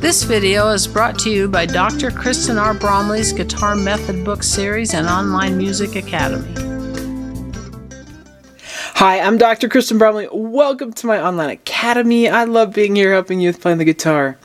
This video is brought to you by Dr. Kristen R. Bromley's Guitar Method Book Series and Online Music Academy. Hi, I'm Dr. Kristen Bromley. Welcome to my online academy. I love being here helping you with playing the guitar.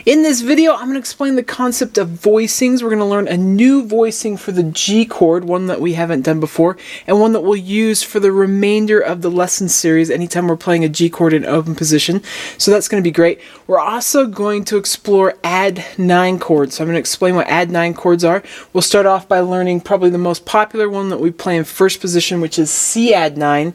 In this video, I'm going to explain the concept of voicings. We're going to learn a new voicing for the G chord, one that we haven't done before, and one that we'll use for the remainder of the lesson series anytime we're playing a G chord in open position. So that's going to be great. We're also going to explore add9 chords. So I'm going to explain what add9 chords are. We'll start off by learning probably the most popular one that we play in first position, which is C add9.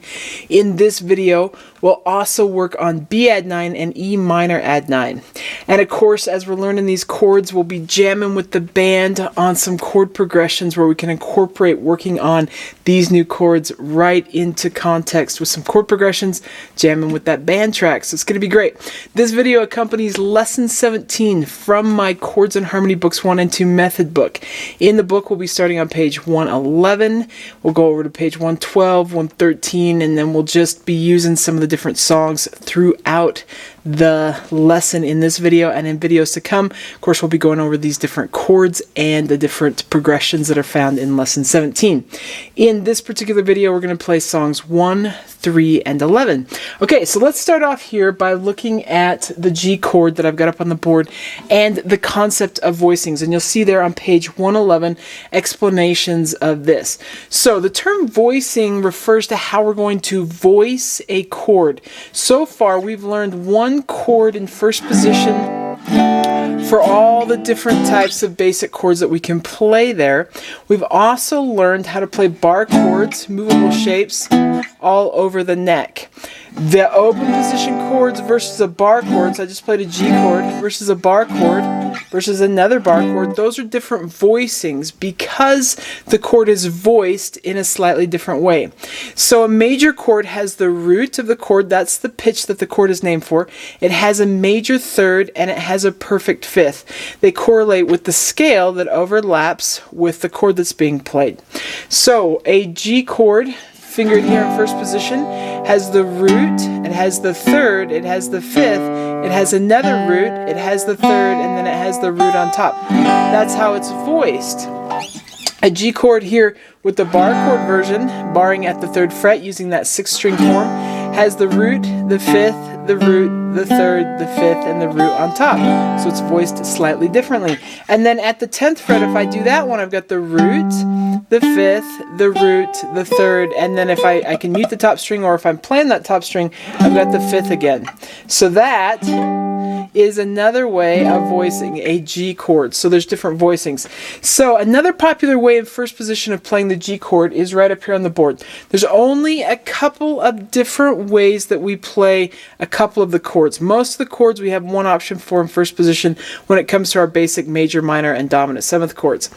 In this video, we'll also work on B add9 and E minor add9. And of course, as we're learning these chords, we'll be jamming with the band on some chord progressions where we can incorporate working on these new chords right into context with some chord progressions, jamming with that band track. So it's going to be great. This video accompanies lesson 17 from my Chords and Harmony Books 1 and 2 method book. In the book, we'll be starting on page 111. We'll go over to page 112, 113, and then we'll just be using some of the different songs throughout the lesson in this video and in videos to come. Of course, we'll be going over these different chords and the different progressions that are found in lesson 17. In this particular video, we're going to play songs 1, 3, and 11. Okay, so let's start off here by looking at the G chord that I've got up on the board and the concept of voicings. And you'll see there on page 111 explanations of this. So the term voicing refers to how we're going to voice a chord. So far, we've learned one chord in first position for all the different types of basic chords that we can play there. We've also learned how to play bar chords, movable shapes, all over the neck. The open position chords versus a bar chord, so I just played a G chord, versus a bar chord, versus another bar chord, those are different voicings because the chord is voiced in a slightly different way. So a major chord has the root of the chord, that's the pitch that the chord is named for. It has a major third and it has a perfect fifth. They correlate with the scale that overlaps with the chord that's being played. So a G chord, fingered here in first position, has the root, it has the third, it has the fifth, it has another root, it has the third, and then it has the root on top. That's how it's voiced. A G chord here with the bar chord version, barring at the 3rd fret using that 6-string form, has the root, the fifth, the root, the third, the fifth, and the root on top. So it's voiced slightly differently. And then at the 10th fret, if I do that one, I've got the root, the fifth, the root, the third, and then if I can mute the top string, or if I'm playing that top string, I've got the fifth again. So that is another way of voicing a G chord. So there's different voicings. So another popular way in first position of playing the G chord is right up here on the board. There's only a couple of different ways that we play a couple of the chords. Most of the chords we have one option for in first position when it comes to our basic major, minor, and dominant 7th chords.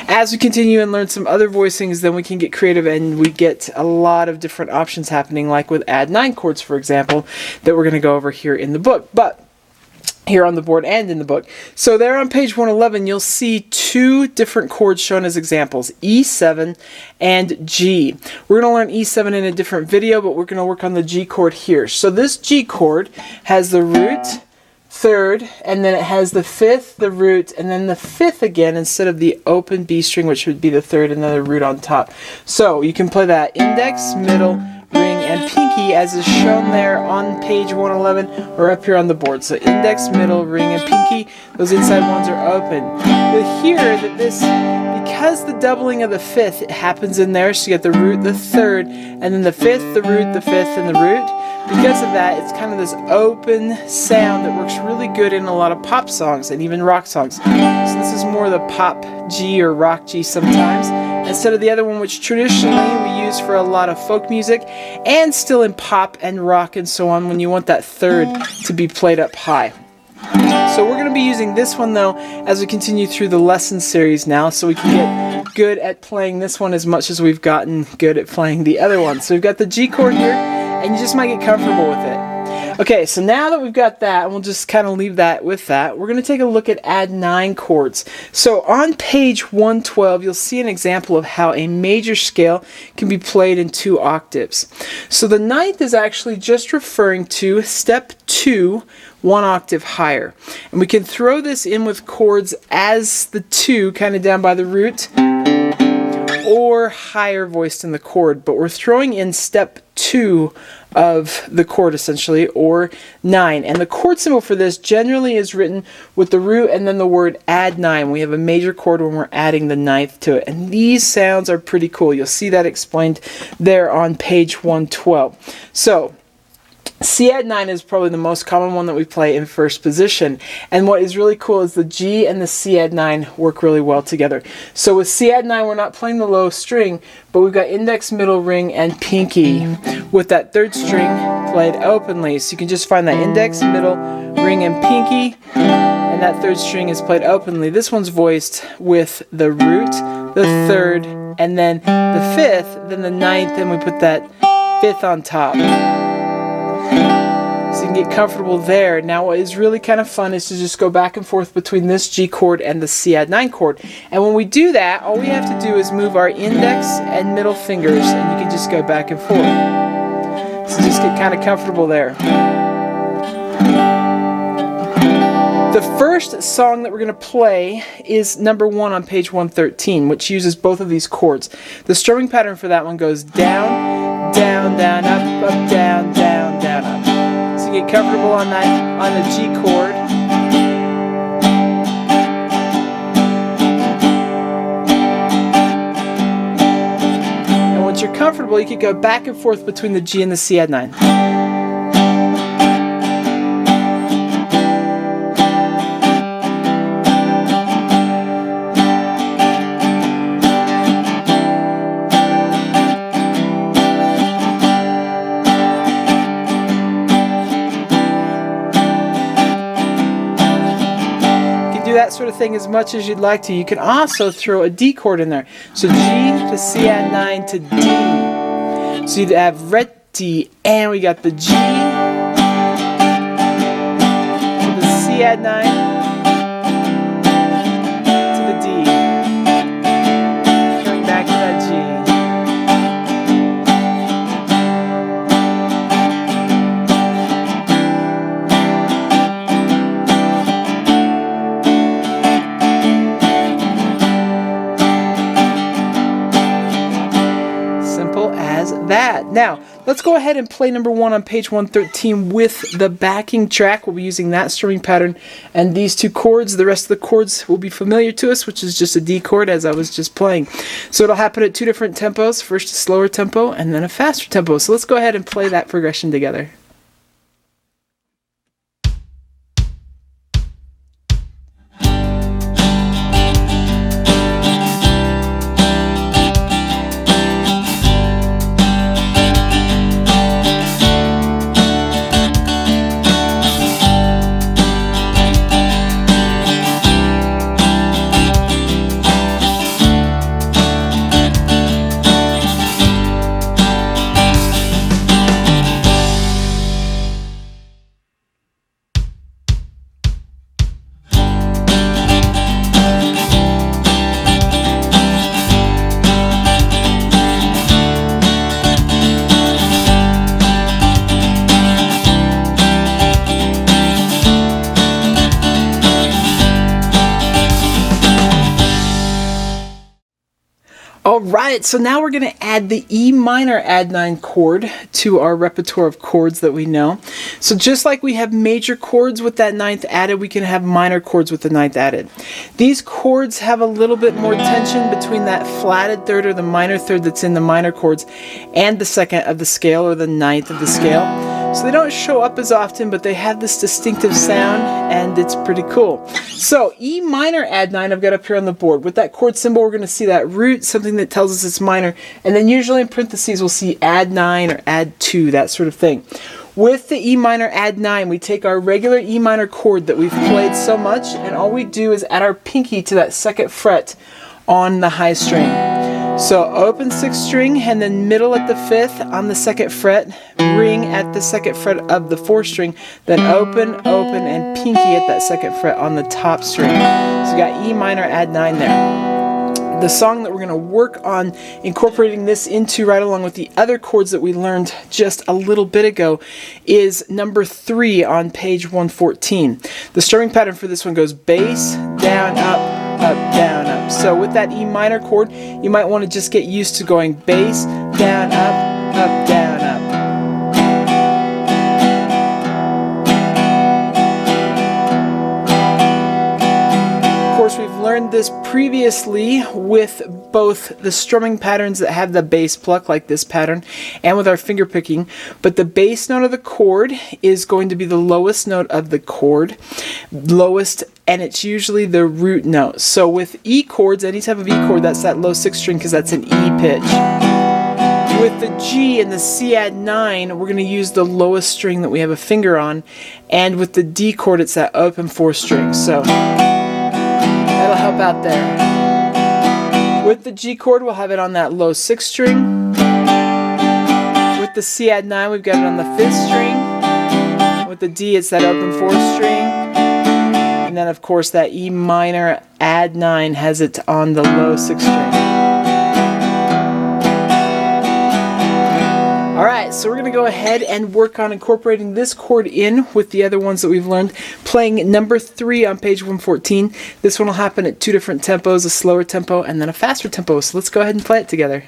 As we continue and learn some other voicings, then we can get creative and we get a lot of different options happening, like with add9 chords, for example, that we're going to go over here in the book. But here on the board and in the book. So there on page 111, you'll see two different chords shown as examples, E7 and G. We're going to learn E7 in a different video, but we're going to work on the G chord here. So this G chord has the root, third, and then it has the fifth, the root, and then the fifth again instead of the open B string, which would be the third, and then the root on top. So you can play that index, middle, ring, and pinky as is shown there on page 111 or up here on the board. So index, middle, ring, and pinky, those inside ones are open. You'll hear that this, because the doubling of the fifth, it happens in there, so you get the root, the third, and then the fifth, the root, the fifth, and the root. Because of that, it's kind of this open sound that works really good in a lot of pop songs and even rock songs. So this is more the pop G or rock G sometimes, instead of the other one, which traditionally we use for a lot of folk music and still in pop and rock and so on when you want that third to be played up high. So we're going to be using this one though as we continue through the lesson series now, so we can get good at playing this one as much as we've gotten good at playing the other one. So we've got the G chord here, and you just might get comfortable with it. Okay, so now that we've got that, and we'll just kind of leave that with that, we're going to take a look at add9 chords. So on page 112, you'll see an example of how a major scale can be played in 2 octaves. So the ninth is actually just referring to step 2, 1 octave higher. And we can throw this in with chords as the 2, kind of down by the root, or higher voiced in the chord, but we're throwing in step 2 of the chord essentially, or 9. And the chord symbol for this generally is written with the root and then the word add9. We have a major chord when we're adding the 9th to it. And these sounds are pretty cool. You'll see that explained there on page 112. So C add9 is probably the most common one that we play in first position. And what is really cool is the G and the C add9 work really well together. So with C add9, we're not playing the low string, but we've got index, middle, ring, and pinky with that 3rd string played openly. So you can just find that index, middle, ring, and pinky, and that 3rd string is played openly. This one's voiced with the root, the 3rd, and then the 5th, then the 9th, and we put that 5th on top. So you can get comfortable there. Now what is really kind of fun is to just go back and forth between this G chord and the C add9 chord. And when we do that, all we have to do is move our index and middle fingers, and you can just go back and forth. So just get kind of comfortable there. The first song that we're going to play is number 1 on page 113, which uses both of these chords. The strumming pattern for that one goes down, down, down, up, up, down, down, down, up. So you get comfortable on that, on the G chord. And once you're comfortable, you can go back and forth between the G and the C add9. That sort of thing as much as you'd like to. You can also throw a D chord in there. So G to C add9 to D. So you'd have ready, and we got the G to the C add9 to the D. Coming back to that G. That. Now, let's go ahead and play number 1 on page 113 with the backing track. We'll be using that strumming pattern and these 2 chords. The rest of the chords will be familiar to us, which is just a D chord as I was just playing. So it'll happen at 2 different tempos, first a slower tempo and then a faster tempo. So let's go ahead and play that progression together. Alright, so now we're going to add the E minor add9 chord to our repertoire of chords that we know. So just like we have major chords with that 9th added, we can have minor chords with the 9th added. These chords have a little bit more tension between that flatted 3rd or the minor 3rd that's in the minor chords and the 2nd of the scale or the 9th of the scale. So they don't show up as often, but they have this distinctive sound, and it's pretty cool. So E minor add9 I've got up here on the board. With that chord symbol, we're going to see that root, something that tells us it's minor, and then usually in parentheses we'll see add9 or add2, that sort of thing. With the E minor add9, we take our regular E minor chord that we've played so much, and all we do is add our pinky to that 2nd fret on the high string. So open 6th string and then middle at the 5th on the 2nd fret, ring at the 2nd fret of the 4th string, then open, open, and pinky at that 2nd fret on the top string. So you got E minor add9 there. The song that we're going to work on incorporating this into right along with the other chords that we learned just a little bit ago is number 3 on page 114. The strumming pattern for this one goes bass, down, up, down, up. So with that E minor chord, you might want to just get used to going bass, down, up, down, up. Of course, we've learned this previously with both the strumming patterns that have the bass pluck, like this pattern, and with our finger picking. But the bass note of the chord is going to be the lowest note of the chord, and it's usually the root note. So with E chords, any type of E chord, that's that low 6th string because that's an E pitch. With the G and the C add9, we're going to use the lowest string that we have a finger on, and with the D chord, it's that open 4th string. So that'll help out there. With the G chord, we'll have it on that low 6th string. With the C add9, we've got it on the 5th string. With the D, it's that open 4th string. And then, of course, that E minor add9 has it on the low 6th string. Alright, so we're going to go ahead and work on incorporating this chord in with the other ones that we've learned, playing number 3 on page 114. This one will happen at 2 different tempos, a slower tempo and then a faster tempo. So let's go ahead and play it together.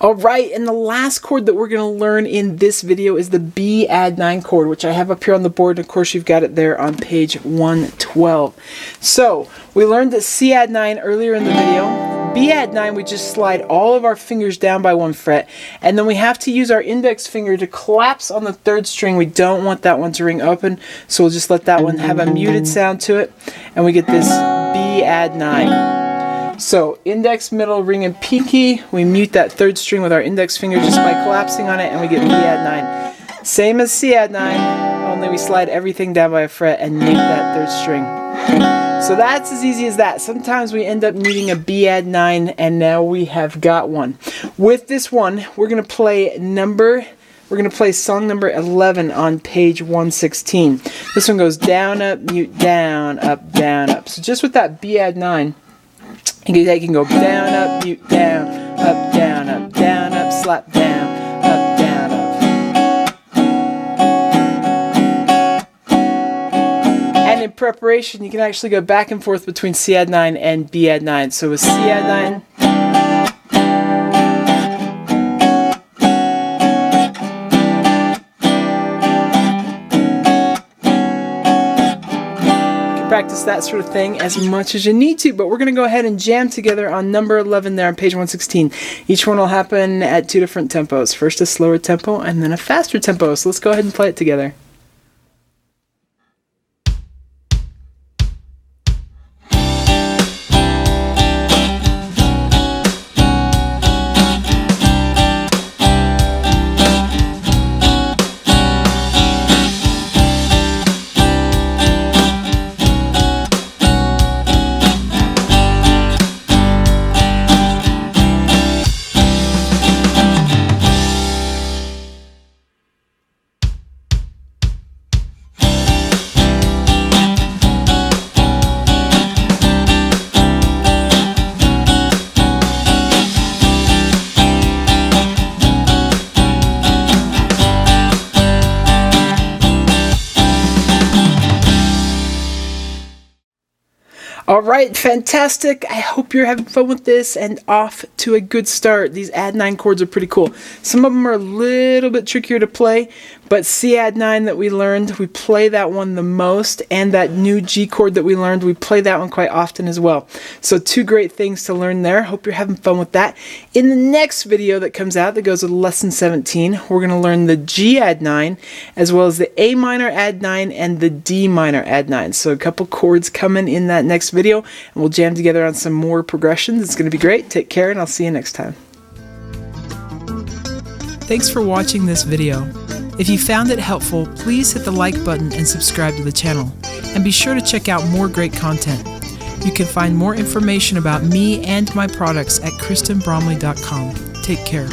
Alright, and the last chord that we're going to learn in this video is the B add9 chord, which I have up here on the board, and of course you've got it there on page 112. So, we learned the C add9 earlier in the video. B add9, we just slide all of our fingers down by 1 fret, and then we have to use our index finger to collapse on the 3rd string. We don't want that one to ring open, so we'll just let that one have a muted sound to it, and we get this B add9. So, index, middle, ring, and pinky. We mute that 3rd string with our index finger just by collapsing on it, and we get B add9. Same as C add9, only we slide everything down by a fret and mute that 3rd string. So that's as easy as that. Sometimes we end up needing a B add9, and now we have got one. With this one, we're going to play number we're going to play song number 11 on page 116. This one goes down, up, mute, down, up, down, up. So just with that B add 9, you can go down, up, mute, down, up, down, up, down, up, slap, down, up, down, up. And in preparation, you can actually go back and forth between C add 9 and B add 9. So with C add 9, practice that sort of thing as much as you need to, but we're going to go ahead and jam together on number 11 there on page 116. Each one will happen at 2 different tempos. First a slower tempo and then a faster tempo. So let's go ahead and play it together. Alright, fantastic. I hope you're having fun with this and off to a good start. These add9 chords are pretty cool. Some of them are a little bit trickier to play, but C add9 that we learned, we play that one the most, and that new G chord that we learned, we play that one quite often as well. So 2 great things to learn there. Hope you're having fun with that. In the next video that comes out that goes with lesson 17, we're going to learn the G add9 as well as the A minor add9 and the D minor add9. So a couple chords coming in that next video, and we'll jam together on some more progressions. It's going to be great. Take care, and I'll see you next time. Thanks for watching this video. If you found it helpful, please hit the like button and subscribe to the channel. And be sure to check out more great content. You can find more information about me and my products at kristenbromley.com. Take care.